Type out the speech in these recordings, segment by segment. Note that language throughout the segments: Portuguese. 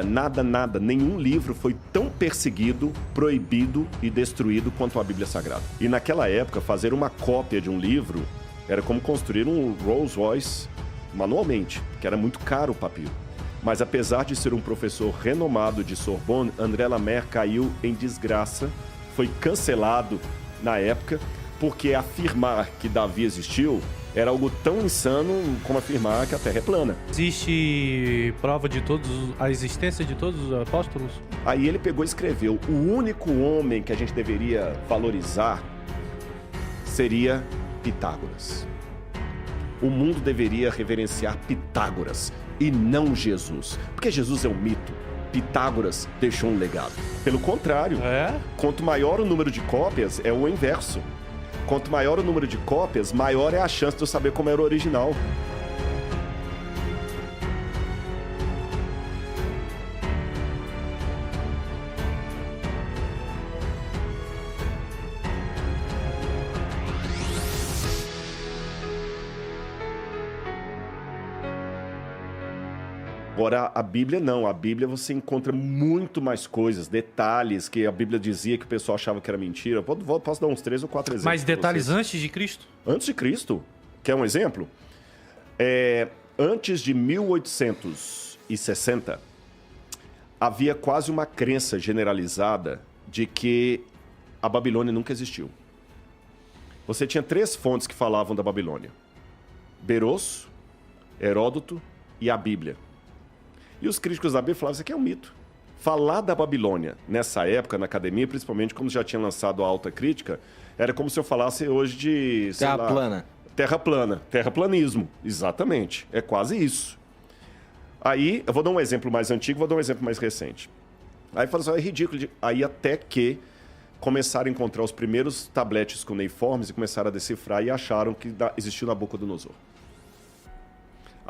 nada, nenhum livro foi tão perseguido, proibido e destruído quanto a Bíblia Sagrada. E naquela época, fazer uma cópia de um livro era como construir um Rolls Royce manualmente, que era muito caro o papiro. Mas apesar de ser um professor renomado de Sorbonne, André Lemaire caiu em desgraça, foi cancelado na época, porque afirmar que Davi existiu era algo tão insano como afirmar que a Terra é plana. Existe prova de a existência de todos os apóstolos? Aí ele pegou e escreveu: o único homem que a gente deveria valorizar seria Pitágoras. O mundo deveria reverenciar Pitágoras e não Jesus, porque Jesus é um mito. Pitágoras deixou um legado. Pelo contrário, quanto maior o número de cópias, é o inverso. Quanto maior o número de cópias, maior é a chance de eu saber como era o original. Agora, a Bíblia não. A Bíblia você encontra muito mais coisas, detalhes que a Bíblia dizia que o pessoal achava que era mentira. Posso dar uns 3 ou 4 exemplos. Mas detalhes antes de Cristo? Antes de Cristo. Quer um exemplo? Antes de 1860, havia quase uma crença generalizada de que a Babilônia nunca existiu. Você tinha 3 fontes que falavam da Babilônia: Berosso, Heródoto e a Bíblia. E os críticos da Bíblia falavam: isso aqui é um mito. Falar da Babilônia nessa época, na academia, principalmente quando já tinha lançado a Alta Crítica, era como se eu falasse hoje de... Terra plana. Terra plana. Terraplanismo. Exatamente. É quase isso. Aí, eu vou dar um exemplo mais antigo, vou dar um exemplo mais recente. Aí fala assim: é ridículo. Aí até que começaram a encontrar os primeiros tabletes cuneiformes e começaram a decifrar e acharam que existiu Nabucodonosor.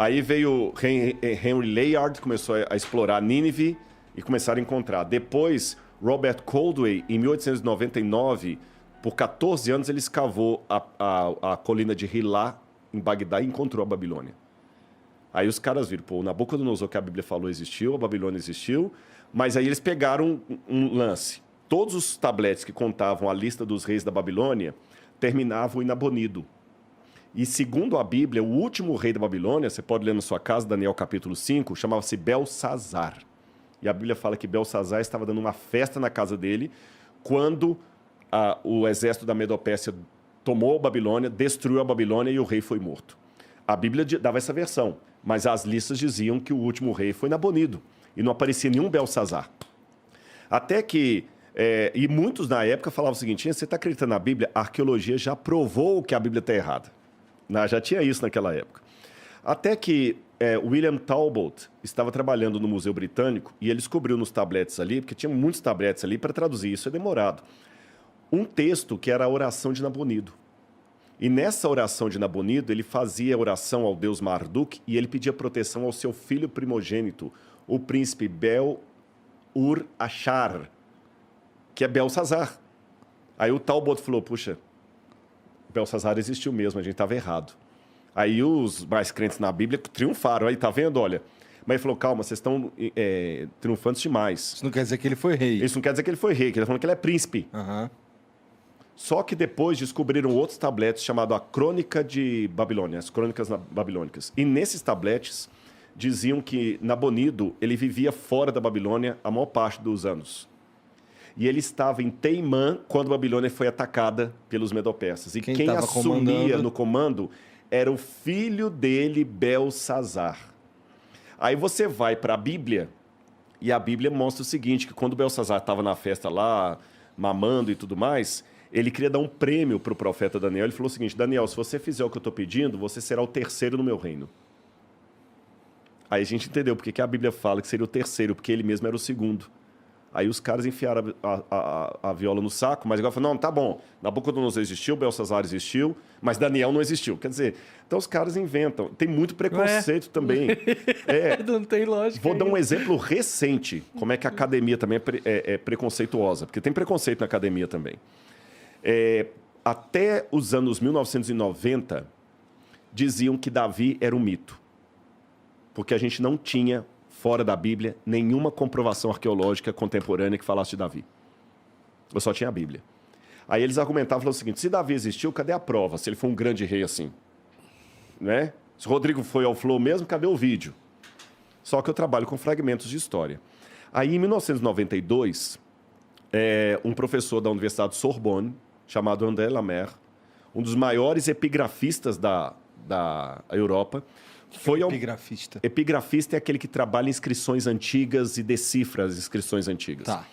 Aí veio Henry Layard, começou a explorar Nínive e começaram a encontrar. Depois, Robert Coldway, em 1899, por 14 anos, ele escavou a colina de Hilá, em Bagdá, e encontrou a Babilônia. Aí os caras viram: pô, o Nabucodonosor que a Bíblia falou existiu, a Babilônia existiu, mas aí eles pegaram um lance. Todos os tabletes que contavam a lista dos reis da Babilônia terminavam em Nabonido. E segundo a Bíblia, o último rei da Babilônia, você pode ler na sua casa, Daniel capítulo 5, chamava-se Belsazar. E a Bíblia fala que Belsazar estava dando uma festa na casa dele quando o exército da Medopécia tomou a Babilônia, destruiu a Babilônia e o rei foi morto. A Bíblia dava essa versão, mas as listas diziam que o último rei foi Nabonido e não aparecia nenhum Belsazar. Até que... e muitos na época falavam o seguinte: você está acreditando na Bíblia? A arqueologia já provou que a Bíblia está errada. Já tinha isso naquela época. Até que William Talbot estava trabalhando no Museu Britânico e ele descobriu nos tabletes ali, porque tinha muitos tabletes ali, para traduzir isso é demorado, um texto que era a oração de Nabonido. E nessa oração de Nabonido, ele fazia oração ao deus Marduk e ele pedia proteção ao seu filho primogênito, o príncipe Bel-Ur-Achar, que é Belsazar. Aí o Talbot falou: puxa, Belsazar existiu mesmo, a gente estava errado. Aí os mais crentes na Bíblia triunfaram. Aí, tá vendo? Olha. Mas ele falou: calma, vocês estão triunfantes demais. Isso não quer dizer que ele foi rei. Isso não quer dizer que ele foi rei, que ele está falando que ele é príncipe. Uhum. Só que depois descobriram outros tabletes chamados a Crônica de Babilônia, as Crônicas Babilônicas. E nesses tabletes diziam que Nabonido ele vivia fora da Babilônia a maior parte dos anos. E ele estava em Teimã quando a Babilônia foi atacada pelos Medo-Persas. E quem assumia no comando era o filho dele, Belsazar. Aí você vai para a Bíblia, e a Bíblia mostra o seguinte, que quando Belsazar estava na festa lá, mamando e tudo mais, ele queria dar um prêmio para o profeta Daniel. Ele falou o seguinte: Daniel, se você fizer o que eu estou pedindo, você será o terceiro no meu reino. Aí a gente entendeu porque que a Bíblia fala que seria o terceiro, porque ele mesmo era o segundo. Aí os caras enfiaram a viola no saco, mas agora falaram: não, tá bom, Nabucodonosor existiu, Belsazar existiu, mas Daniel não existiu. Quer dizer, então os caras inventam. Tem muito preconceito também. Não tem lógica. Vou dar um exemplo recente, como é que a academia também é preconceituosa, porque tem preconceito na academia também. Até os anos 1990, diziam que Davi era um mito, porque a gente não tinha fora da Bíblia, nenhuma comprovação arqueológica contemporânea que falasse de Davi. Eu só tinha a Bíblia. Aí eles argumentavam, falavam o seguinte, se Davi existiu, cadê a prova? Se ele foi um grande rei assim, né? Se o Rodrigo foi ao Flow mesmo, cadê o vídeo? Só que eu trabalho com fragmentos de história. Aí, em 1992, um professor da Universidade de Sorbonne, chamado André Lemaire, um dos maiores epigrafistas da Europa, foi ao... Epigrafista. Epigrafista é aquele que trabalha em inscrições antigas e decifra as inscrições antigas. Tá.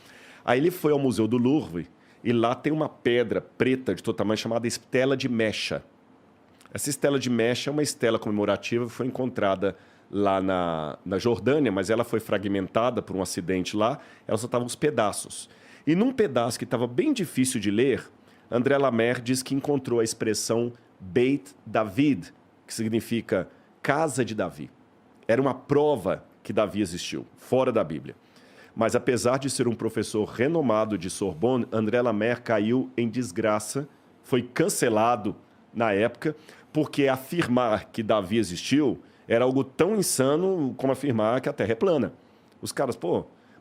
Aí ele foi ao Museu do Louvre e lá tem uma pedra preta de todo tamanho chamada Estela de Mecha. Essa Estela de Mecha é uma estela comemorativa que foi encontrada lá na Jordânia, mas ela foi fragmentada por um acidente lá, ela só estava uns pedaços. E num pedaço que estava bem difícil de ler, André Lemaire diz que encontrou a expressão Beit David, que significa casa de Davi. Era uma prova que Davi existiu, fora da Bíblia. Mas apesar de ser um professor renomado de Sorbonne, André Lemaire caiu em desgraça, foi cancelado na época, porque afirmar que Davi existiu era algo tão insano como afirmar que a Terra é plana. Os caras,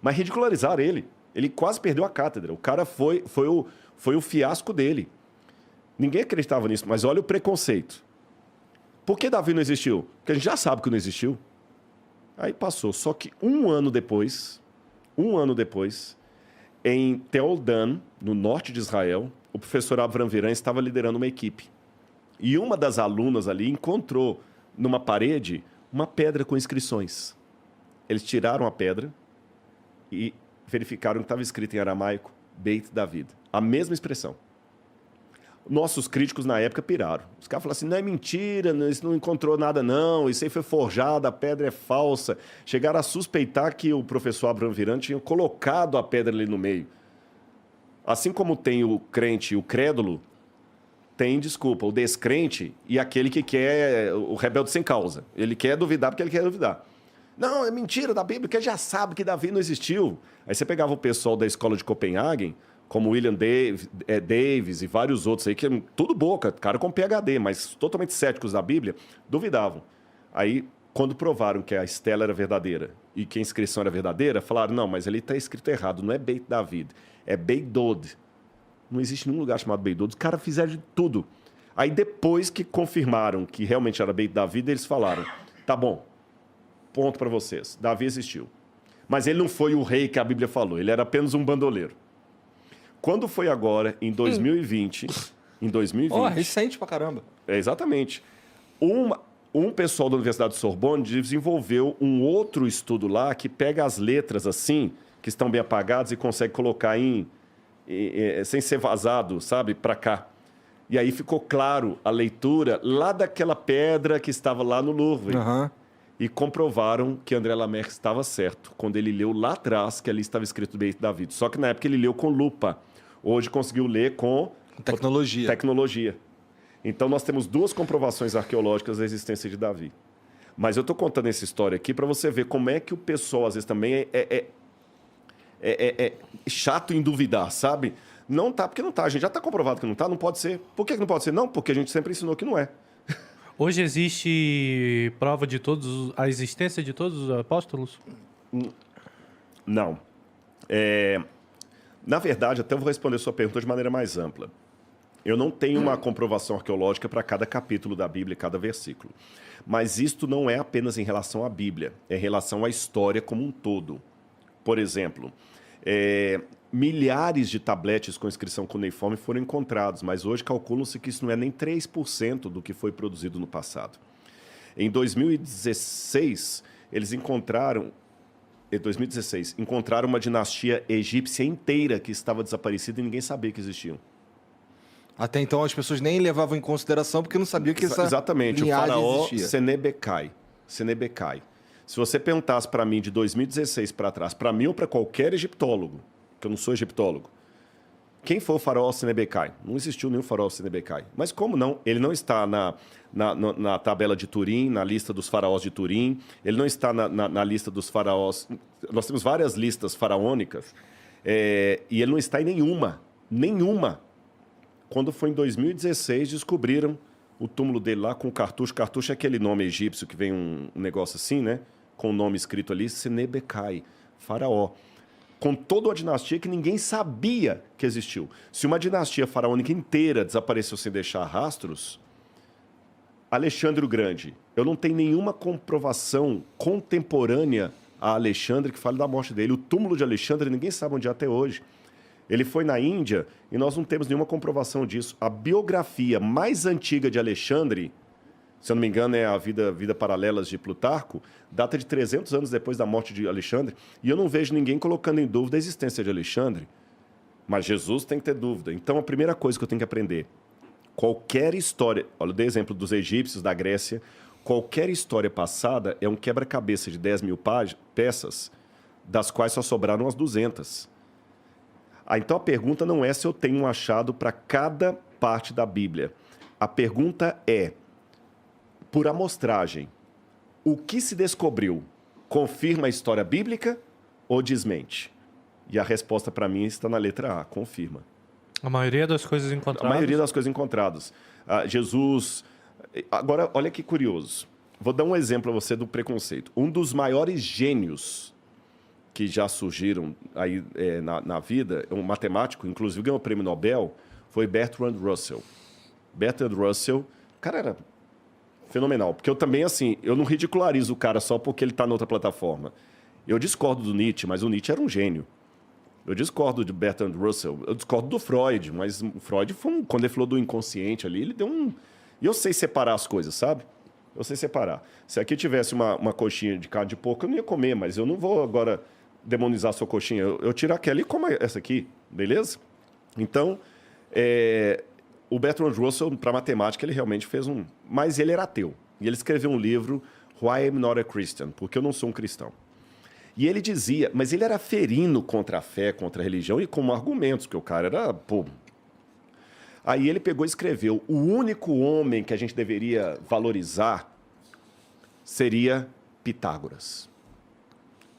mas ridicularizaram ele. Ele quase perdeu a cátedra. O cara foi o fiasco dele. Ninguém acreditava nisso, mas olha o preconceito. Por que Davi não existiu? Porque a gente já sabe que não existiu. Aí passou. Só que um ano depois, em Tel Dan, no norte de Israel, o professor Avram Viran estava liderando uma equipe. E uma das alunas ali encontrou numa parede uma pedra com inscrições. Eles tiraram a pedra e verificaram que estava escrito em aramaico Beit David. A mesma expressão. Nossos críticos na época piraram. Os caras falaram assim, não é mentira, isso não encontrou nada não, isso aí foi forjado, a pedra é falsa. Chegaram a suspeitar que o professor Avram Viran tinha colocado a pedra ali no meio. Assim como tem o crente e o crédulo, tem, o descrente e aquele que quer, o rebelde sem causa. Ele quer duvidar porque ele quer duvidar. Não, é mentira da Bíblia, porque já sabe que Davi não existiu. Aí você pegava o pessoal da escola de Copenhagen, como William Davis e vários outros aí, que é tudo boca, cara com PhD, mas totalmente céticos da Bíblia, duvidavam. Aí, quando provaram que a estela era verdadeira e que a inscrição era verdadeira, falaram, não, mas ali está escrito errado, não é Beit David, é Beit Dod. Não existe nenhum lugar chamado Beit Dod. Os caras fizeram de tudo. Aí, depois que confirmaram que realmente era Beit David, eles falaram, tá bom, ponto para vocês, Davi existiu. Mas ele não foi o rei que a Bíblia falou, ele era apenas um bandoleiro. Quando foi agora, em 2020... recente pra caramba. Exatamente. Um pessoal da Universidade de Sorbonne desenvolveu um outro estudo lá que pega as letras assim, que estão bem apagadas e consegue colocar sem ser vazado, sabe, para cá. E aí ficou claro a leitura lá daquela pedra que estava lá no Louvre. Uhum. E comprovaram que André Lemaire estava certo, quando ele leu lá atrás que ali estava escrito Beit David. Só que na época ele leu com lupa. Hoje conseguiu ler com tecnologia. Então nós temos duas comprovações arqueológicas da existência de Davi. Mas eu estou contando essa história aqui para você ver como é que o pessoal às vezes também é chato em duvidar, sabe? Não tá, porque não tá. A gente já está comprovado que não tá, não pode ser. Por que não pode ser? Não, porque a gente sempre ensinou que não é. Hoje existe prova de a existência de todos os apóstolos? Não. Na verdade, até eu vou responder sua pergunta de maneira mais ampla. Eu não tenho uma comprovação arqueológica para cada capítulo da Bíblia, cada versículo. Mas isto não é apenas em relação à Bíblia, é em relação à história como um todo. Por exemplo, milhares de tabletes com inscrição cuneiforme foram encontrados, mas hoje calculam-se que isso não é nem 3% do que foi produzido no passado. Em 2016, encontraram uma dinastia egípcia inteira que estava desaparecida e ninguém sabia que existiam. Até então as pessoas nem levavam em consideração porque não sabiam que essa exatamente, o linhagem faraó existia. Senebekai. Se você perguntasse para mim de 2016 para trás, para mim ou para qualquer egiptólogo, que eu não sou egiptólogo, quem foi o faraó Senebekai? Não existiu nenhum faraó Senebekai. Mas como não? Ele não está na tabela de Turim, na lista dos faraós de Turim, ele não está na lista dos faraós... Nós temos várias listas faraônicas, e ele não está em nenhuma. Quando foi em 2016, descobriram o túmulo dele lá com o cartucho. Cartucho é aquele nome egípcio que vem um negócio assim, né? com o nome escrito ali, Senebekai, faraó. Com toda uma dinastia que ninguém sabia que existiu. Se uma dinastia faraônica inteira desapareceu sem deixar rastros, Alexandre o Grande, eu não tenho nenhuma comprovação contemporânea a Alexandre que fale da morte dele. O túmulo de Alexandre ninguém sabe onde é até hoje. Ele foi na Índia e nós não temos nenhuma comprovação disso. A biografia mais antiga de Alexandre, se eu não me engano, é a Vida Paralelas de Plutarco, data de 300 anos depois da morte de Alexandre, e eu não vejo ninguém colocando em dúvida a existência de Alexandre. Mas Jesus tem que ter dúvida. Então, a primeira coisa que eu tenho que aprender, qualquer história, olha, eu dei exemplo dos egípcios, da Grécia, qualquer história passada é um quebra-cabeça de 10 mil peças, das quais só sobraram as 200. Então, a pergunta não é se eu tenho um achado para cada parte da Bíblia. A pergunta é, por amostragem, o que se descobriu confirma a história bíblica ou desmente? E a resposta para mim está na letra A, confirma. A maioria das coisas encontradas? A maioria das coisas encontradas. Jesus... Agora, olha que curioso. Vou dar um exemplo a você do preconceito. Um dos maiores gênios que já surgiram aí, na vida, um matemático, inclusive ganhou o prêmio Nobel, foi Bertrand Russell. Bertrand Russell, o cara era fenomenal. Porque eu também, assim, eu não ridicularizo o cara só porque ele está noutra plataforma. Eu discordo do Nietzsche, mas o Nietzsche era um gênio. Eu discordo de Bertrand Russell, eu discordo do Freud, mas o Freud, quando ele falou do inconsciente ali, ele deu um... E eu sei separar as coisas, sabe? Eu sei separar. Se aqui tivesse uma coxinha de carne de porco, eu não ia comer, mas eu não vou agora demonizar a sua coxinha. Eu tiro aquela e como essa aqui, beleza? Então, o Bertrand Russell, para matemática, ele realmente fez um... Mas ele era ateu. E ele escreveu um livro, Why I'm Not a Christian, porque eu não sou um cristão. E ele dizia, mas ele era ferino contra a fé, contra a religião e com argumentos, porque o cara era... Pô. Aí ele pegou e escreveu, o único homem que a gente deveria valorizar seria Pitágoras.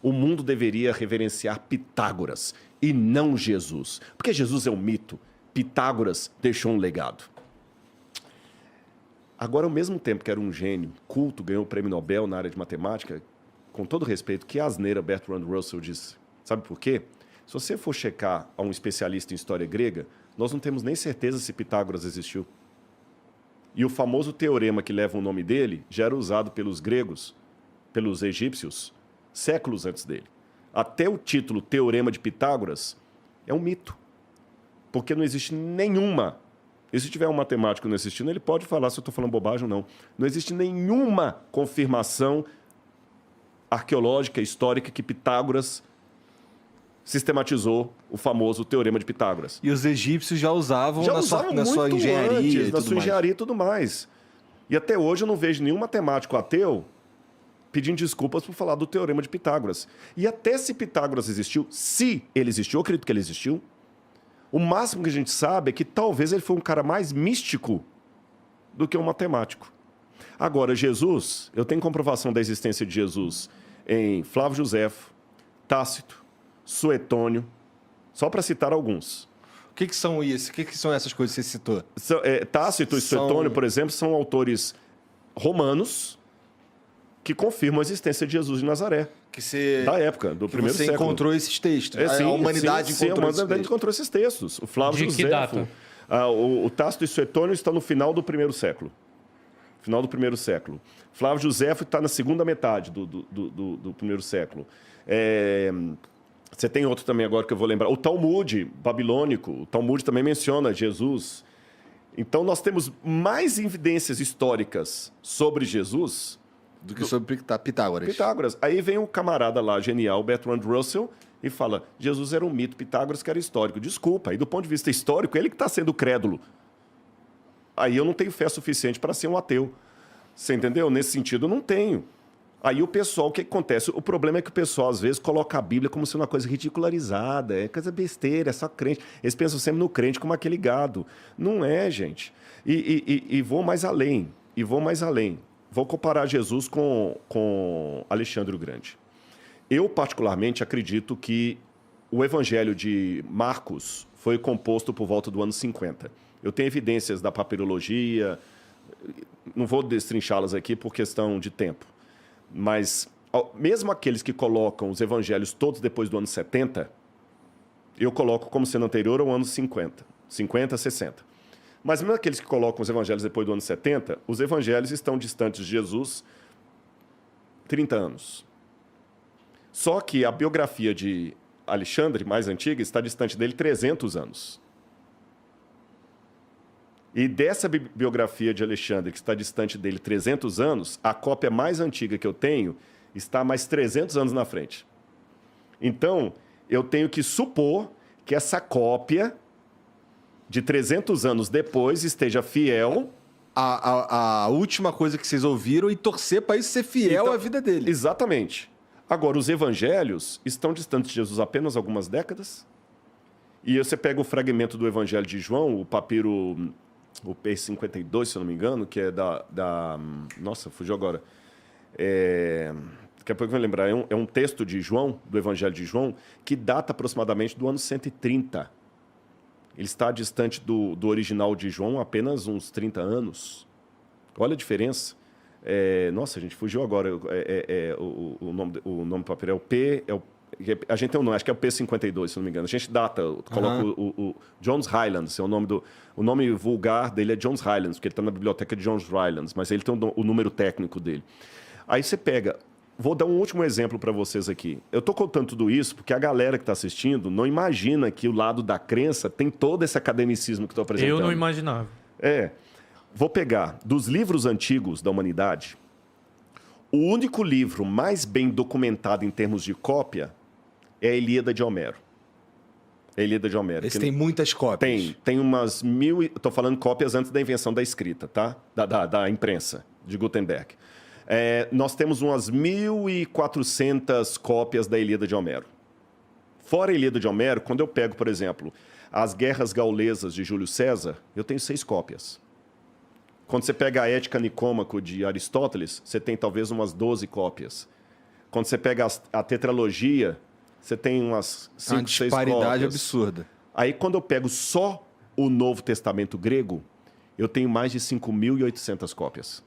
O mundo deveria reverenciar Pitágoras e não Jesus. Porque Jesus é um mito. Pitágoras deixou um legado. Agora, ao mesmo tempo que era um gênio, culto, ganhou o prêmio Nobel na área de matemática, com todo respeito, que asneira Bertrand Russell disse. Sabe por quê? Se você for checar a um especialista em história grega, nós não temos nem certeza se Pitágoras existiu. E o famoso teorema que leva o nome dele já era usado pelos gregos, pelos egípcios, séculos antes dele. Até o título Teorema de Pitágoras é um mito. Porque não existe nenhuma... E se tiver um matemático não assistindo, ele pode falar se eu estou falando bobagem ou não. Não existe nenhuma confirmação arqueológica, histórica, que Pitágoras sistematizou o famoso Teorema de Pitágoras. E os egípcios já usavam na sua engenharia antes, na sua engenharia e tudo mais. E até hoje eu não vejo nenhum matemático ateu pedindo desculpas por falar do Teorema de Pitágoras. E até se Pitágoras existiu, se ele existiu, eu acredito que ele existiu, o máximo que a gente sabe é que talvez ele foi um cara mais místico do que um matemático. Agora, Jesus, eu tenho comprovação da existência de Jesus em Flávio Josefo, Tácito, Suetônio, só para citar alguns. O que são isso? O que são essas coisas que você citou? Tácito e Suetônio, por exemplo, são autores romanos que confirmam a existência de Jesus de Nazaré. Da época, do primeiro século. Você encontrou esses textos. Sim, a humanidade encontrou esses textos. O Flávio De Josefo, que data? O Tácito e Suetônio estão no final do primeiro século. Final do primeiro século. Flávio Josefo está na segunda metade do primeiro século. Você tem outro também agora que eu vou lembrar. O Talmud babilônico. O Talmud também menciona Jesus. Então, nós temos mais evidências históricas sobre Jesus do que sobre Pitágoras. Aí vem o camarada lá, genial, Bertrand Russell, e fala, Jesus era um mito, Pitágoras que era histórico. Desculpa, aí do ponto de vista histórico, ele que está sendo crédulo. Aí eu não tenho fé suficiente para ser um ateu. Você entendeu? Nesse sentido, eu não tenho. Aí o pessoal, o que acontece? O problema é que o pessoal, às vezes, coloca a Bíblia como sendo uma coisa ridicularizada, é coisa besteira, é só crente. Eles pensam sempre no crente como aquele gado. Não é, gente. E vou mais além. Vou comparar Jesus com Alexandre o Grande. Eu, particularmente, acredito que o Evangelho de Marcos foi composto por volta do ano 50. Eu tenho evidências da papirologia, não vou destrinchá-las aqui por questão de tempo, mas mesmo aqueles que colocam os evangelhos todos depois do ano 70, eu coloco como sendo anterior ao ano 50, 60. Mas mesmo aqueles que colocam os evangelhos depois do ano 70, os evangelhos estão distantes de Jesus 30 anos. Só que a biografia de Alexandre, mais antiga, está distante dele 300 anos. E dessa biografia de Alexandre, que está distante dele 300 anos, a cópia mais antiga que eu tenho está mais 300 anos na frente. Então, eu tenho que supor que essa cópia de 300 anos depois esteja fiel... A última coisa que vocês ouviram e torcer para isso ser fiel Então, à vida dele. Exatamente. Agora, os evangelhos estão distantes de Jesus apenas algumas décadas. E você pega o fragmento do evangelho de João, o papiro, o P52, se eu não me engano, que é nossa, fugiu agora. Daqui a pouco eu vou lembrar. É um texto de João, do evangelho de João, que data aproximadamente do ano 130. Ele está distante do original de João apenas uns 30 anos. Olha a diferença. Nossa, a gente fugiu agora. O nome do papel é o P... a gente tem um nome, acho que é o P52, se não me engano. A gente data, coloca o Johns Highlands, o nome vulgar dele é Johns Highlands, porque ele está na biblioteca de Johns Highlands, mas ele tem o número técnico dele. Aí você pega... Vou dar um último exemplo para vocês aqui. Eu estou contando tudo isso porque a galera que está assistindo não imagina que o lado da crença tem todo esse academicismo que estou apresentando. Eu não imaginava. Vou pegar dos livros antigos da humanidade, o único livro mais bem documentado em termos de cópia é a Ilíada de Homero. A Ilíada de Homero. Esse tem muitas cópias. Tem umas 1000... Estou falando cópias antes da invenção da escrita, tá? Da imprensa, de Gutenberg. Nós temos umas 1.400 cópias da Ilíada de Homero. Fora a Ilíada de Homero, quando eu pego, por exemplo, as Guerras Gaulesas de Júlio César, eu tenho 6 cópias. Quando você pega a Ética Nicômaco de Aristóteles, você tem talvez umas 12 cópias. Quando você pega a Tetralogia, você tem umas 5, 6 cópias. Uma disparidade absurda. Aí, quando eu pego só o Novo Testamento grego, eu tenho mais de 5.800 cópias.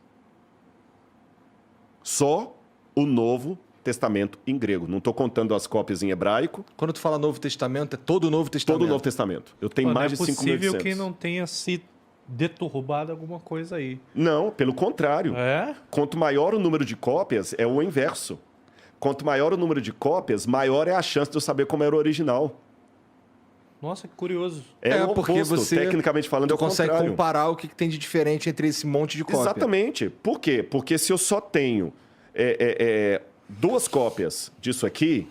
Só o Novo Testamento em grego. Não estou contando as cópias em hebraico. Quando tu fala Novo Testamento, é todo o Novo Testamento? Todo o Novo Testamento. Eu tenho mais de 5.800. É possível que não tenha se deturbado alguma coisa aí. Não, pelo contrário. Quanto maior o número de cópias, é o inverso. Quanto maior o número de cópias, maior é a chance de eu saber como era o original. Nossa, que curioso. O porque oposto, você tecnicamente falando, é o consegue contrário. comparar o que tem de diferente entre esse monte de cópia. Exatamente. Por quê? Porque se eu só tenho 2 cópias disso aqui,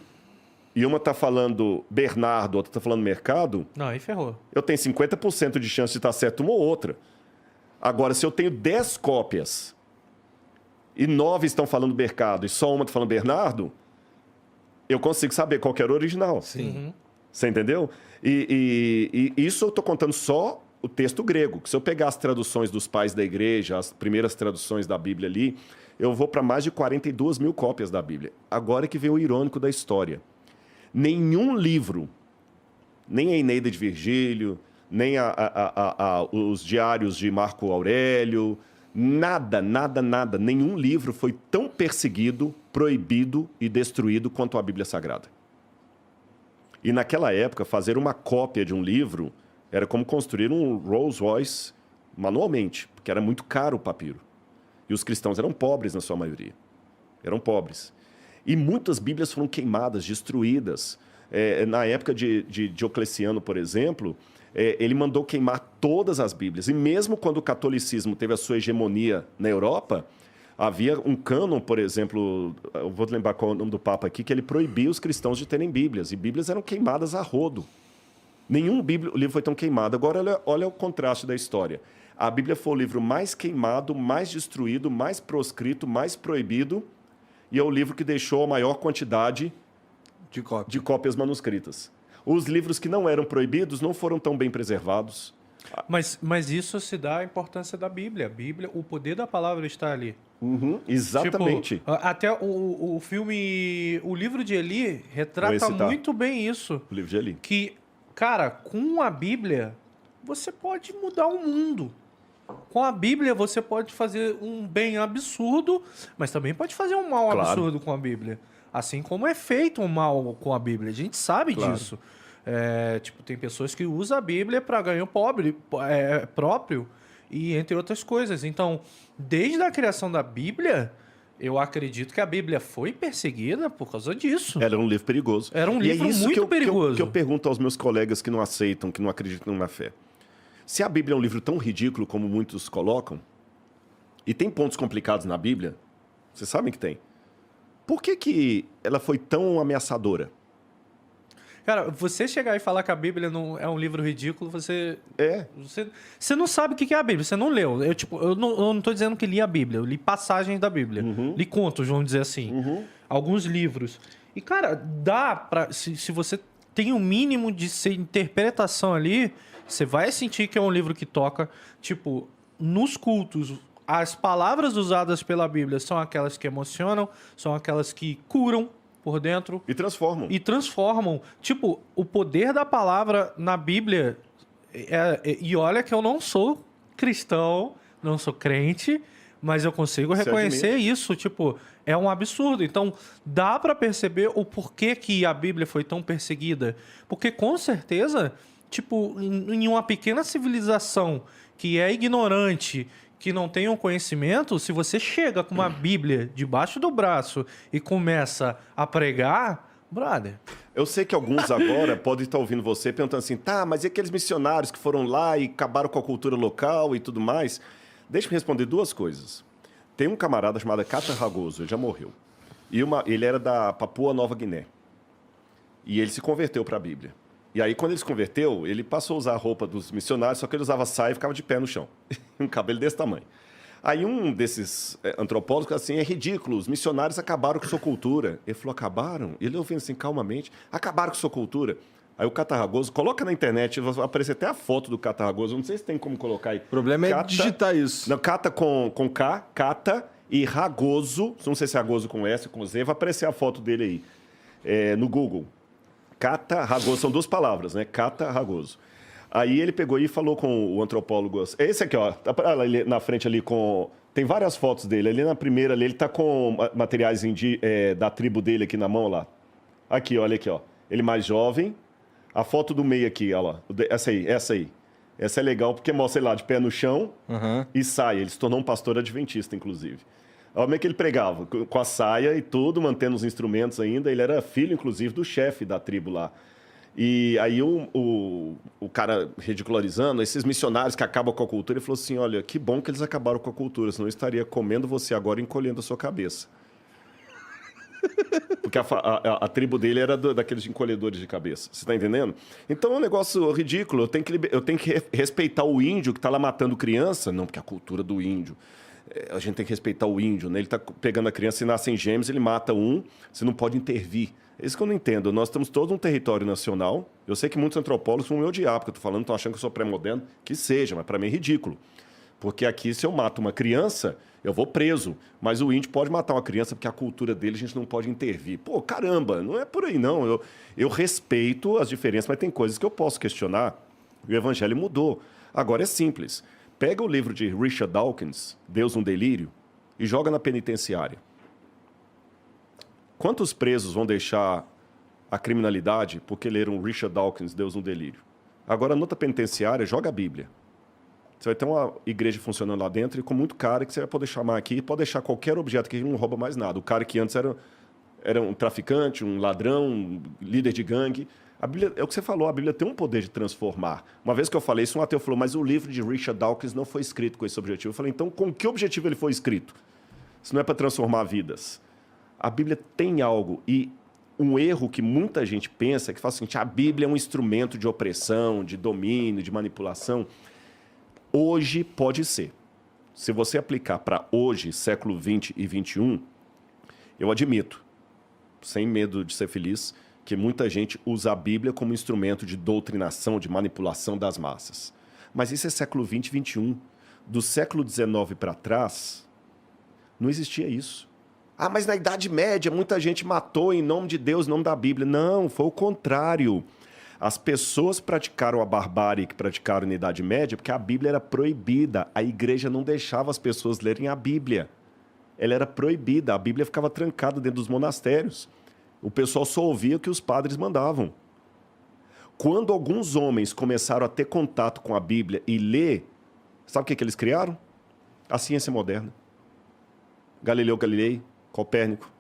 e uma está falando Bernardo, outra está falando mercado... Não, aí ferrou. Eu tenho 50% de chance de estar certo uma ou outra. Agora, se eu tenho 10 cópias e 9 estão falando mercado e só uma está falando Bernardo, eu consigo saber qual que era o original. Sim. Você entendeu? E isso eu estou contando só o texto grego. Que se eu pegar as traduções dos pais da igreja, as primeiras traduções da Bíblia ali, eu vou para mais de 42 mil cópias da Bíblia. Agora que vem o irônico da história. Nenhum livro, nem a Eneida de Virgílio, nem os diários de Marco Aurélio, nada, nenhum livro foi tão perseguido, proibido e destruído quanto a Bíblia Sagrada. E naquela época, fazer uma cópia de um livro era como construir um Rolls Royce manualmente, porque era muito caro o papiro. E os cristãos eram pobres na sua maioria. Eram pobres. E muitas Bíblias foram queimadas, destruídas. Na época de Diocleciano, por exemplo, ele mandou queimar todas as Bíblias. E mesmo quando o catolicismo teve a sua hegemonia na Europa, havia um cânon, por exemplo, eu vou lembrar qual é o nome do Papa aqui, que ele proibia os cristãos de terem Bíblias. E Bíblias eram queimadas a rodo. Nenhum livro foi tão queimado. Agora, olha o contraste da história. A Bíblia foi o livro mais queimado, mais destruído, mais proscrito, mais proibido, e é o livro que deixou a maior quantidade de cópias manuscritas. Os livros que não eram proibidos não foram tão bem preservados. Mas isso se dá a importância da Bíblia. A Bíblia, o poder da palavra está ali. Exatamente. Tipo, até o filme... O livro de Eli retrata muito bem isso. O livro de Eli. Que, cara, com a Bíblia, você pode mudar o mundo. Com a Bíblia você pode fazer um bem absurdo, mas também pode fazer um mal Claro. absurdo com a Bíblia. Assim como é feito um mal com a Bíblia. A gente sabe Claro. disso. Tipo, tem pessoas que usam a Bíblia para ganho próprio e entre outras coisas. Então, desde a criação da Bíblia, eu acredito que a Bíblia foi perseguida por causa disso. Era um livro perigoso. Era um E é livro isso muito que eu perigoso. pergunto aos meus colegas que não aceitam, que não acreditam na fé. Se a Bíblia é um livro tão ridículo como muitos colocam, e tem pontos complicados na Bíblia, vocês sabem que tem. Por que ela foi tão ameaçadora? Cara, você chegar e falar que a Bíblia não é um livro ridículo, você não sabe o que é a Bíblia, você não leu. Eu não tô dizendo que li a Bíblia, eu li passagens da Bíblia. Li contos, vamos dizer assim. Alguns livros. E, cara, dá pra... Se você tem um mínimo de interpretação ali, você vai sentir que é um livro que toca. Tipo, nos cultos, as palavras usadas pela Bíblia são aquelas que emocionam, são aquelas que curam por dentro. E transformam. E transformam. Tipo, o poder da palavra na Bíblia... E olha que eu não sou cristão, não sou crente, mas eu consigo reconhecer isso. Tipo, é um absurdo. Então, dá pra perceber o porquê que a Bíblia foi tão perseguida. Porque, com certeza, tipo, em uma pequena civilização que é ignorante, que não tem um conhecimento, se você chega com uma Bíblia debaixo do braço e começa a pregar, brother... Eu sei que alguns agora podem estar ouvindo você perguntando assim, tá, mas e aqueles missionários que foram lá e acabaram com a cultura local e tudo mais? Deixa eu responder duas coisas. Tem um camarada chamado Kata Ragoso, ele já morreu. E ele era da Papua Nova Guiné. E ele se converteu para a Bíblia. E aí, quando ele se converteu, ele passou a usar a roupa dos missionários, só que ele usava saia e ficava de pé no chão. Um cabelo desse tamanho. Aí um desses antropólogos, assim, é ridículo, os missionários acabaram com sua cultura. Ele falou, acabaram? Ele ouvindo assim, calmamente, acabaram com sua cultura. Aí o Catarragoso, coloca na internet, vai aparecer até a foto do Catarragoso, não sei se tem como colocar aí. O problema é digitar isso. Não, Cata com K, Cata e Ragoso, não sei se é Ragoso com S ou com Z, vai aparecer a foto dele aí, no Google. Cata Ragoso, são duas palavras, né? Cata Ragoso. Aí ele pegou e falou com o antropólogo... Esse aqui, ó, tá ali na frente ali com... Tem várias fotos dele. Ali na primeira, ali, ele tá com materiais da tribo dele aqui na mão, lá. Aqui, olha aqui, ó. Ele mais jovem. A foto do meio aqui, ó lá. Essa aí. Essa é legal porque mostra ele lá de pé no chão e sai. Ele se tornou um pastor adventista, inclusive. Olha como é que ele pregava. Com a saia e tudo, mantendo os instrumentos ainda. Ele era filho, inclusive, do chefe da tribo lá. E aí o cara ridicularizando, esses missionários que acabam com a cultura, ele falou assim, olha, que bom que eles acabaram com a cultura, senão eu estaria comendo você agora e encolhendo a sua cabeça. Porque a tribo dele era daqueles encolhedores de cabeça, você está entendendo? Então é um negócio ridículo, eu tenho que respeitar o índio que está lá matando criança, não, porque a cultura do índio... A gente tem que respeitar o índio, né? Ele está pegando a criança, se nascem gêmeos, ele mata um, você não pode intervir. É isso que eu não entendo. Nós temos todo um território nacional. Eu sei que muitos antropólogos vão me odiar, porque eu estou falando, estão achando que eu sou pré-moderno. Que seja, mas para mim é ridículo. Porque aqui, se eu mato uma criança, eu vou preso. Mas o índio pode matar uma criança, porque a cultura dele a gente não pode intervir. Pô, caramba, não é por aí, não. Eu respeito as diferenças, mas tem coisas que eu posso questionar. O evangelho mudou. Agora é simples. Pega o livro de Richard Dawkins, Deus um Delírio, e joga na penitenciária. Quantos presos vão deixar a criminalidade porque leram Richard Dawkins, Deus um Delírio? Agora, na outra penitenciária, joga a Bíblia. Você vai ter uma igreja funcionando lá dentro e com muito cara que você vai poder chamar aqui, pode deixar qualquer objeto que não rouba mais nada. O cara que antes era um traficante, um ladrão, um líder de gangue. A Bíblia, é o que você falou, a Bíblia tem um poder de transformar. Uma vez que eu falei isso, um ateu falou, mas o livro de Richard Dawkins não foi escrito com esse objetivo. Eu falei, então com que objetivo ele foi escrito? Se não é para transformar vidas. A Bíblia tem algo, e um erro que muita gente pensa, é que fala assim, a Bíblia é um instrumento de opressão, de domínio, de manipulação. Hoje pode ser. Se você aplicar para hoje, século 20 e 21, eu admito, sem medo de ser feliz, que muita gente usa a Bíblia como instrumento de doutrinação, de manipulação das massas. Mas isso é século 20 e 21. Do século 19 para trás, não existia isso. Ah, mas na Idade Média muita gente matou em nome de Deus, em nome da Bíblia. Não, foi o contrário. As pessoas praticaram a barbárie que praticaram na Idade Média porque a Bíblia era proibida. A igreja não deixava as pessoas lerem a Bíblia. Ela era proibida. A Bíblia ficava trancada dentro dos monastérios. O pessoal só ouvia o que os padres mandavam. Quando alguns homens começaram a ter contato com a Bíblia e ler, sabe o que eles criaram? A ciência moderna. Galileu Galilei, Copérnico,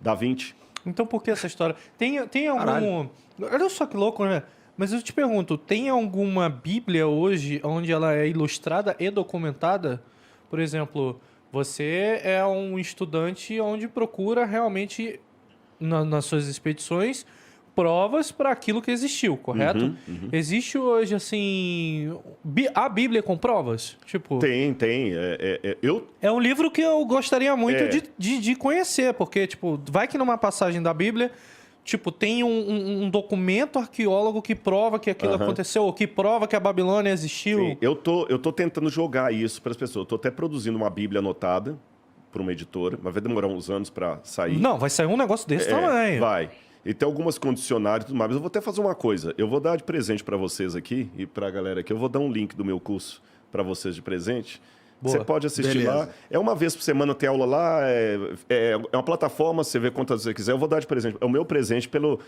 Da Vinci. Então por que essa história? Tem algum... Olha só que louco, né? Mas eu te pergunto, tem alguma Bíblia hoje onde ela é ilustrada e documentada? Por exemplo, você é um estudante onde procura realmente, nas suas expedições, provas para aquilo que existiu, correto? Existe hoje, assim... A Bíblia com provas? Tipo... Tem. É um livro que eu gostaria muito de conhecer, porque, tipo, vai que numa passagem da Bíblia, tipo, tem um documento arqueólogo que prova que aquilo aconteceu, ou que prova que a Babilônia existiu. Sim, eu tô tentando jogar isso para as pessoas. Eu tô até produzindo uma Bíblia anotada para uma editora, mas vai demorar uns anos para sair. Não, vai sair um negócio desse tamanho. Vai. E tem algumas condicionárias e tudo mais. Mas eu vou até fazer uma coisa. Eu vou dar de presente para vocês aqui e para a galera aqui. Eu vou dar um link do meu curso para vocês de presente. Boa. Você pode assistir lá. É uma vez por semana, tem aula lá. É uma plataforma, você vê quantas você quiser. Eu vou dar de presente. É o meu presente pelo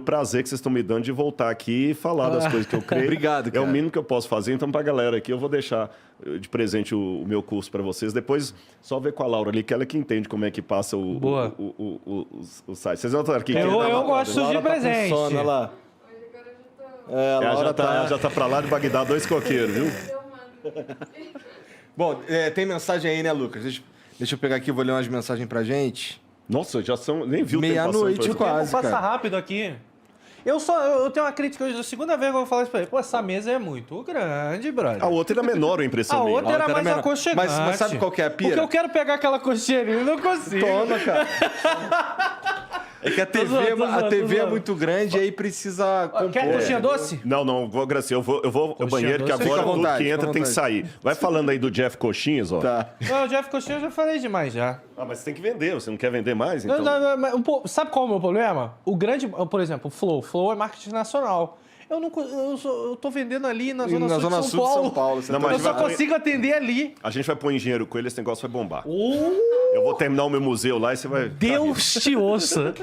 prazer que vocês estão me dando de voltar aqui e falar das coisas que eu creio. Obrigado, cara. É o mínimo que eu posso fazer. Então, para a galera aqui, eu vou deixar de presente o meu curso para vocês. Depois, só ver com a Laura ali, que ela que entende como é que passa o site. Vocês notaram aqui? Eu gosto de presente. Olha lá. Ela já tá para lá de Bagdá, 2 coqueiros, viu? Bom, tem mensagem aí, né, Lucas? Deixa eu pegar aqui, vou ler umas mensagens pra gente. Nossa, já são... Nem viu o tempo Meia-noite, passando. quase, Passa cara. rápido aqui. Eu tenho uma crítica hoje, a segunda vez que eu vou falar isso pra ele. Pô, essa mesa é muito grande, brother. A outra era menor, a impressão A minha. outra era mais menor. aconchegante. Mas sabe qual que é a pira? Porque eu quero pegar aquela coxinha ali e não consigo. Toma, cara. É que a TV é muito grande e aí precisa compor. Quer coxinha doce? Não, vou agradecer. Eu vou ao banheiro, que doce. agora Fica à tudo vontade, que entra fica à tem que vontade. sair. Vai falando aí do Jeff Coxinhas, ó. Tá. Não, o Jeff Coxinha eu já falei demais já. Ah, mas você tem que vender. Você não quer vender mais, então? Não, mas sabe qual é o meu problema? O grande, por exemplo, o Flow. Flow é marketing nacional. Eu tô vendendo ali na Zona Sul de São Paulo. Você Não, tá- mas Eu só consigo atender ali. A gente vai pôr engenheiro com ele, esse negócio vai bombar. Eu vou terminar o meu museu lá e você vai... Deus te ouça.